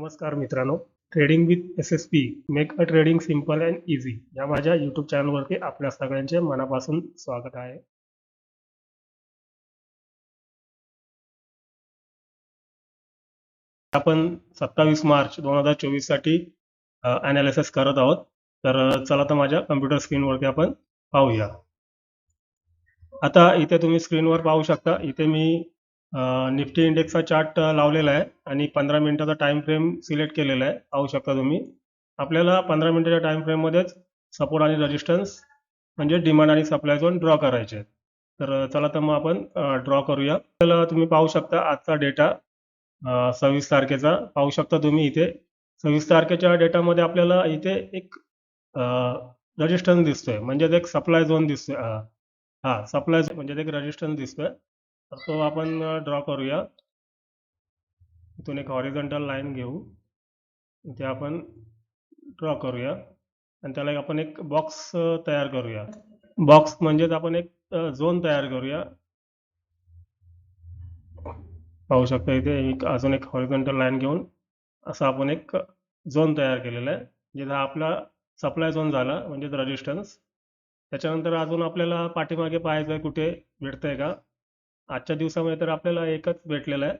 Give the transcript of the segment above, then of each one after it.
नमस्कार मित्रांनो, trading with S-S-P make a trading simple and easy या माझ्या यूट्यूब चॅनलवरती आपल्या सगळ्यांचे मनापासून स्वागत आहे. आपण 27 मार्च 2024 साठी अनालिसिस करत आहोत. तर चला तर माझ्या कम्प्युटर स्क्रीनवरती आपण पाहूया. आता इथे तुम्ही स्क्रीनवर पाहू शकता. इथे मी निफ्टी इंडेक्सचा चार्ट लावलेला आहे आणि 15 मिनिटाचा टाइम फ्रेम सिलेक्ट केलेला आहे. पाहू शकता तुम्ही. आपल्याला 15 मिनिटाच्या टाइम फ्रेममध्येच सपोर्ट आणि रेजिस्टन्स म्हणजे डिमांड आणि सप्लाय झोन ड्रॉ करायचे आहेत. तर चला तर मग आपण ड्रॉ करूया. तर तुम्ही पाहू शकता आजचा डेटा 26 तारखेचा पाहू शकता तुम्ही इथे. 26 तारखेच्या डेटामध्ये आपल्याला इथे एक रेजिस्टन्स दिसतोय, म्हणजे एक सप्लाय झोन दिसतोय. सप्लाय म्हणजे एक रेजिस्टन्स दिसतोय. तर तो आपण ड्रॉ करूया. इथून एक हॉरिझॉन्टल लाईन घेऊ, इथे आपण ड्रॉ करूया आणि त्याला आपण एक बॉक्स तयार करूया. बॉक्स म्हणजेच आपण एक झोन तयार करूया. पाहू शकता इथे अजून एक हॉरिझॉन्टल लाईन घेऊन असं आपण एक झोन तयार केलेला आहे. जिथे आपला सप्लाय झोन झाला म्हणजे रेजिस्टन्स. त्याच्यानंतर अजून आपल्याला पाठीमागे पाहायचं आहे कुठे भेटतंय का. आजच्या दिवसामध्ये तर आपल्याला एकच भेटलेला आहे.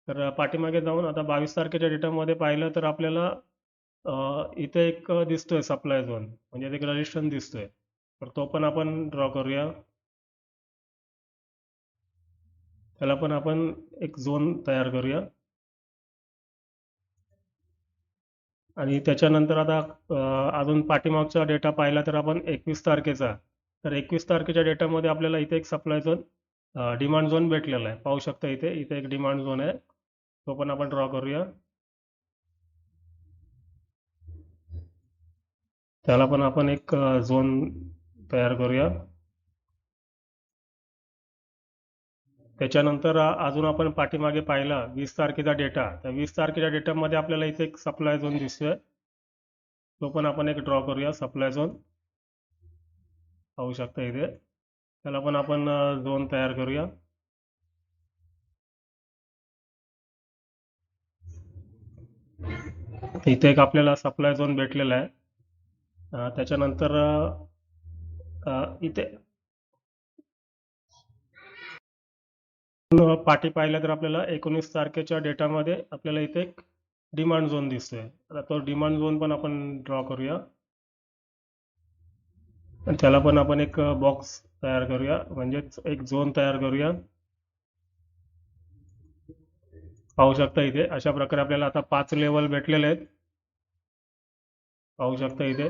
तर पाठीमागे जाऊन आता 22 तारखेच्या डेटामध्ये पाहिलं तर आपल्याला इथे एक दिसतोय सप्लाय झोन, म्हणजे एक रेजिस्टन्स दिसतोय. तर तो पण आपण ड्रॉ करूया. त्याला पण आपण एक झोन तयार करूया. आणि त्याच्यानंतर आता अजून पाठीमागचा डेटा पाहिला तर आपण 21 तारखेचा. तर 21 तारखेच्या डेटामध्ये आपल्याला इथे एक सप्लाय झोन डिमांड झोन भेटलेला आहे. पाहू शकता इथे इथे एक डिमांड झोन आहे, तो पण आपण ड्रॉ करूया. त्याला पण आपण एक झोन तयार करूया. त्याच्यानंतर अजून आपण पाठीमागे पाहिला 20 तारखेचा डेटा. तर 20 तारखेच्या डेटामध्ये आपल्याला इथे एक सप्लाय झोन दिसतोय, तो पण आपण एक ड्रॉ करूया सप्लाय झोन. पाहू शकता इथे त्याला पण आपण झोन तयार करूया. इथे एक आपल्याला सप्लाय झोन भेटलेला आहे. त्याच्यानंतर इथे पाठी पाहिलं तर आपल्याला 19 तारखेच्या डेटामध्ये आपल्याला इथे एक डिमांड झोन दिसतोय. आता तो डिमांड झोन पण आपण ड्रॉ करूया आणि त्याला पण आपण एक बॉक्स तयार करूया, म्हणजेच एक झोन तयार करूया. पाहू शकता इथे अशा प्रकारे आपल्याला आता 5 लेवल भेटलेले आहेत. पाहू शकता इथे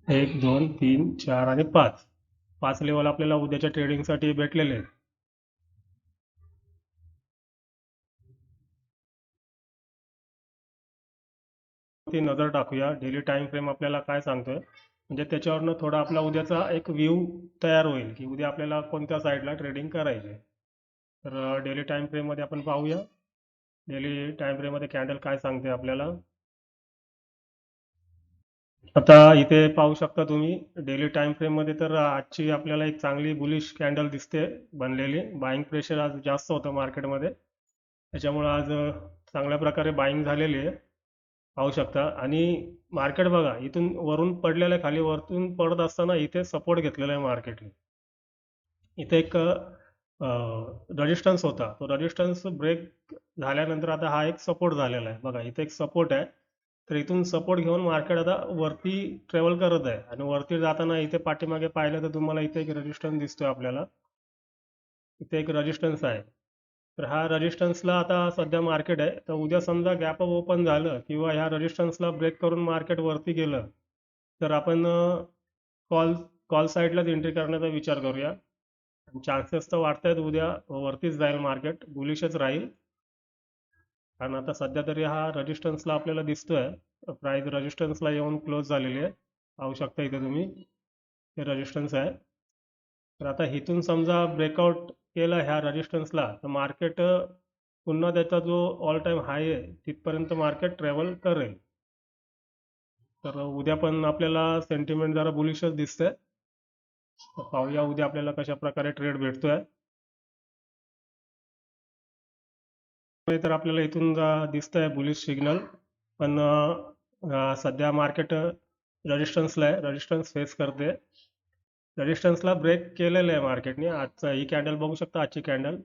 1 2 3 4 आणि 5 लेवल आपल्याला उद्याच्या ट्रेडिंगसाठी भेटलेले आहेत. ती नजर टाकूया डेली टाइम फ्रेम आपल्याला काय सांगतोय, म्हणजे त्याच्यावरनं थोडा आपला उद्याचा एक व्ह्यू तयार होईल की उद्या आपल्याला कोणत्या साईडला ट्रेडिंग करायचे. तर डेली टाइम फ्रेममध्ये आपण पाहूया डेली टाइम फ्रेममध्ये कॅन्डल काय सांगते आपल्याला. आता इथे पाहू शकता तुम्ही डेली टाइम फ्रेममध्ये तर आजची आपल्याला एक चांगली बुलिश कॅन्डल दिसते बनलेली. बाईंग प्रेशर आज जास्त होतं मार्केटमध्ये, त्याच्यामुळे आज चांगल्या प्रकारे बाईंग झालेली आहे. पाहू शकता. आणि मार्केट बघा इथून वरून पडलेलं आहे, खाली वरतून पडत असताना इथे सपोर्ट घेतलेला आहे मार्केटने. इथे एक रेजिस्टन्स होता, तो रेजिस्टन्स ब्रेक झाल्यानंतर आता हा एक सपोर्ट झालेला आहे. बघा इथे एक सपोर्ट आहे. तर इथून सपोर्ट घेऊन मार्केट आता वरती ट्रॅव्हल करत आहे आणि वरती जाताना इथे पाठीमागे पाहिलं तर तुम्हाला इथे एक रेजिस्टन्स दिसतोय आपल्याला. इथे एक रेजिस्टन्स आहे. तर हा रेजिस्टन्सला आता सध्या मार्केट आहे. तर उद्या समजा गॅप अप ओपन झालं किंवा ह्या रेजिस्टन्सला ब्रेक करून मार्केट वरती गेलं तर आपण कॉल कॉल साईडलाच एंट्री करण्याचा विचार करूया. चान्सेस तर वाटत आहेत उद्या वरतीच जाईल मार्केट, बुलिशच राहील. कारण आता सध्या तरी हा रेजिस्टन्सला आपल्याला दिसतोय, प्राइस रेजिस्टन्सला येऊन क्लोज झालेली आहे. पाहू शकता इथे तुम्ही हे रेजिस्टन्स आहे. तर आता इथून समजा ब्रेकआउट केलं ह्या रेजिस्टन्सला तर मार्केट पुन्हा त्याचा जो ऑल टाइम हाय आहे तिथपर्यंत मार्केट ट्रॅव्हल करेल. तर उद्या पण आपल्याला सेंटिमेंट जरा बुलिशच दिसतंय. पाहूया उद्या आपल्याला कशा प्रकारे ट्रेड भेटतोय. तर आपल्याला इथून दिसतंय बुलिश सिग्नल, पण सध्या मार्केट रेजिस्टन्सला आहे, रेजिस्टन्स फेस करते. रेजिस्टन्सला ब्रेक केलेलं आहे मार्केटने. आजचा ही कॅन्डल बघू शकता, आजची कॅन्डल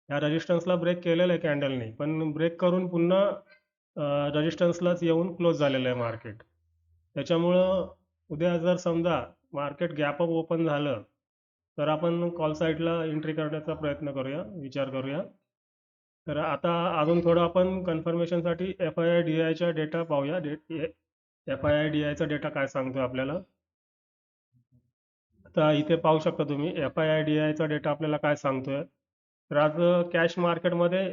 ह्या रेजिस्टन्सला ब्रेक केलेलं आहे कॅन्डलने, पण ब्रेक करून पुन्हा रेजिस्टन्सलाच येऊन क्लोज झालेलं आहे मार्केट. त्याच्यामुळं उद्या जर समजा मार्केट गॅप अप ओपन झालं तर आपण कॉल साईडला एंट्री करण्याचा प्रयत्न करूया, विचार करूया. तर आता अजून थोडं आपण कन्फर्मेशनसाठी FII-DI डेटा पाहूया. FII-DI डेटा काय सांगतो आपल्याला. आता इथे पाहू शकता तुम्ही FII-DI डेटा आपल्याला काय सांगतोय. तर आज कॅश मार्केटमध्ये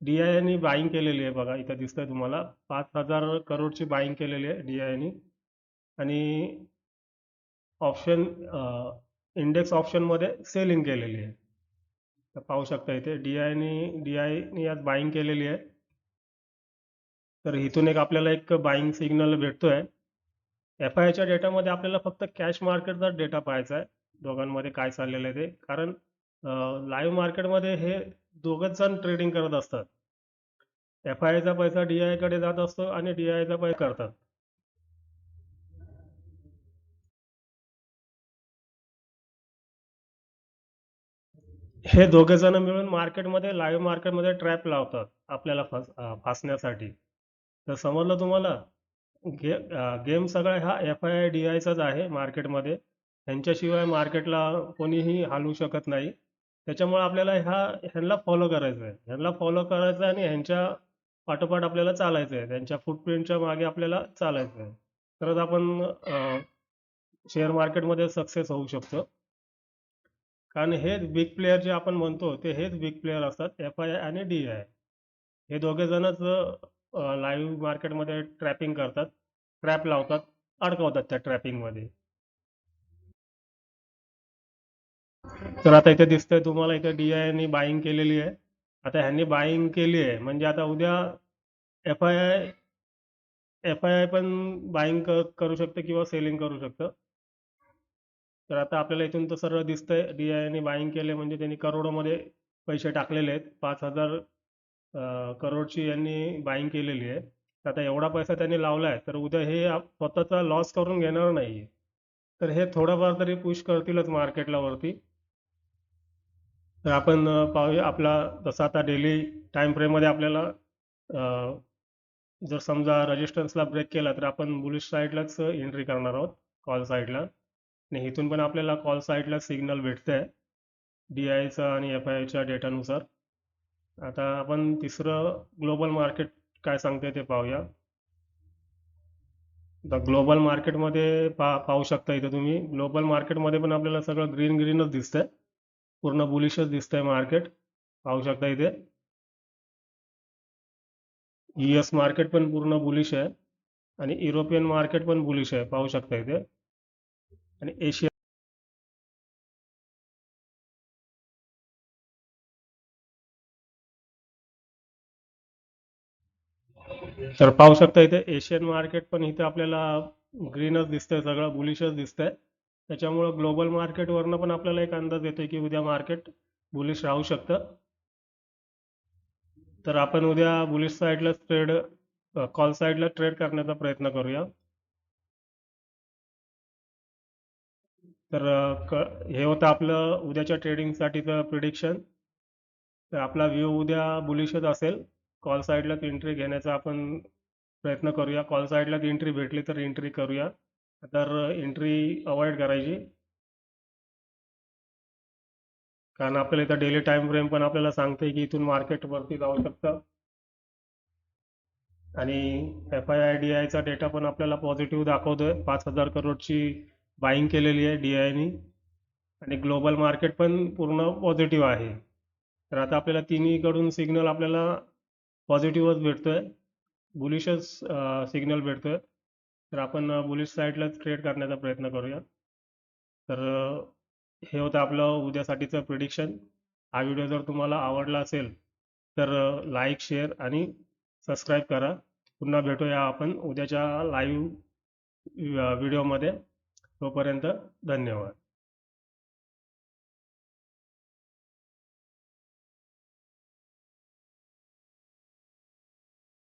DIने बाईंग केलेली आहे बघा, इथं दिसतंय तुम्हाला 5,000 करोडची बाईंग केलेली आहे DIने. आणि ऑप्शन इंडेक्स ऑप्शनमध्ये सेलिंग केलेली आहे. तर पाहू शकता इथे DIने आज बाईंग केलेली आहे. तर इथून आपल्याला एक बाईंग सिग्नल भेटतोय. FIIच्या डेटामध्ये आपल्याला फक्त कॅश मार्केटचा डेटा पाहायचा आहे, दोघांमध्ये काय चाललेलं आहे ते. कारण लाईव्ह मार्केटमध्ये हे दोघंच जण ट्रेडिंग करत असतात. FIIचा पैसा DI कडे जात असतो आणि DIचा पैसा करतात. हे दोघे जण मिळून मार्केटमध्ये, लाईव्ह मार्केटमध्ये ट्रॅप लावतात आपल्याला फासण्यासाठी. तर समजलं तुम्हाला. गेम सगळा हा FII-DIचाच आहे मार्केटमध्ये. ह्यांच्याशिवाय मार्केटला कोणीही हलवू शकत नाही. त्याच्यामुळे आपल्याला ह्यांना फॉलो करायचं आहे, ह्यांना फॉलो करायचं आहे आणि ह्यांच्या पाठोपाठ आपल्याला चालायचं आहे, त्यांच्या फुटप्रिंटच्या मागे आपल्याला चालायचं आहे. तरच आपण शेअर मार्केटमध्ये सक्सेस होऊ शकतो. कारण हेच बिग प्लेयर जे आपण म्हणतो ते हेच बिग प्लेयर असतात, FII आणि DI. हे दोघे जणच लाईव्ह मार्केटमध्ये ट्रॅपिंग करतात, ट्रॅप लावतात, अडकवतात त्या ट्रॅपिंगमध्ये. तर आता इथे दिसतंय तुम्हाला, इथे DIने बाईंग केलेली आहे. आता ह्यांनी बाईंग केली आहे म्हणजे आता उद्या FII पण बाईंग करू शकतं किंवा सेलिंग करू शकतं. तर आता आपल्याला इथून तर सरळ दिसतंय DIने बाईंग केले म्हणजे त्यांनी करोडोमध्ये पैसे टाकलेले आहेत. 5,000 करोडची यांनी बाईंग केलेली आहे. तर आता एवढा पैसा त्यांनी लावलाय तर उद्या हे स्वतःचा लॉस करून घेणार नाही. तर हे थोडंफार तरी पुश करतीलच मार्केटला वरती. तर आपण पाहूया आपला, जसं आता डेली टाइम फ्रेममध्ये आपल्याला जर समजा रेजिस्टन्सला ब्रेक केला तर आपण बुलिश साईडलाच एंट्री करणार आहोत, कॉल साईडला. आणि इथून पण आपल्याला कॉल साईडला सिग्नल भेटतंय DIचा आणि FIIच्या डेटानुसार. आता आपण तिसरं ग्लोबल मार्केट काय सांगते ते पाहूया. आता ग्लोबल मार्केटमध्ये पाहू शकता इथे तुम्ही, ग्लोबल मार्केटमध्ये पण आपल्याला सगळं ग्रीन ग्रीनच दिसतंय, पूर्ण बुलिशच दिसतंय मार्केट. पाहू शकता इथे US मार्केट पण पूर्ण बुलिश आहे आणि युरोपियन मार्केट पण बुलिश आहे, पाहू शकता इथे. आणि एशिया, तर पाहू शकता इथे एशियन मार्केट पण इथे आपल्याला ग्रीनच दिसतंय, सगळं बुलिशच दिसतंय. त्याच्यामुळं ग्लोबल मार्केटवरनं पण आपल्याला एक अंदाज येतोय की उद्या मार्केट बुलिश राहू शकतं. तर आपण उद्या बुलिश साईडला कॉल साईडला ट्रेड करण्याचा प्रयत्न करूया. तर हे होतं आपलं उद्याच्या ट्रेडिंगसाठीचं प्रिडिक्शन. तर आपला व्ह्यू उद्या बुलिशच असेल. कॉल साईडलाच एंट्री घेण्याचा आपण प्रयत्न करूया. कॉल साईडलाच एंट्री भेटली तर एंट्री करूया, तर एंट्री अवॉइड करायची. कारण आपल्याला इथं डेली टाइम फ्रेम पण आपल्याला सांगते की इथून मार्केट वरती जाऊ शकतं. आणि FII-DIचा डेटा पण आपल्याला पॉझिटिव्ह दाखवतोय, 5,000 करोडची बाईंग केलेली आहे DIने. आणि ग्लोबल मार्केट पण पूर्ण पॉझिटिव्ह आहे. तर आता आपल्याला तिन्हीकडून सिग्नल आपल्याला पॉझिटिव्हच भेटतोय, बुलिशच सिग्नल भेटतोय. तर आपण बुलिश साईडलाच ट्रेड करण्याचा प्रयत्न करूया. तर हे होतं आपलं उद्यासाठीचं प्रिडिक्शन. हा व्हिडिओ जर तुम्हाला आवडला असेल तर लाईक, शेअर आणि सबस्क्राईब करा. पुन्हा भेटूया आपण उद्याच्या लाईव्ह व्हिडिओमध्ये. तोपर्यंत धन्यवाद.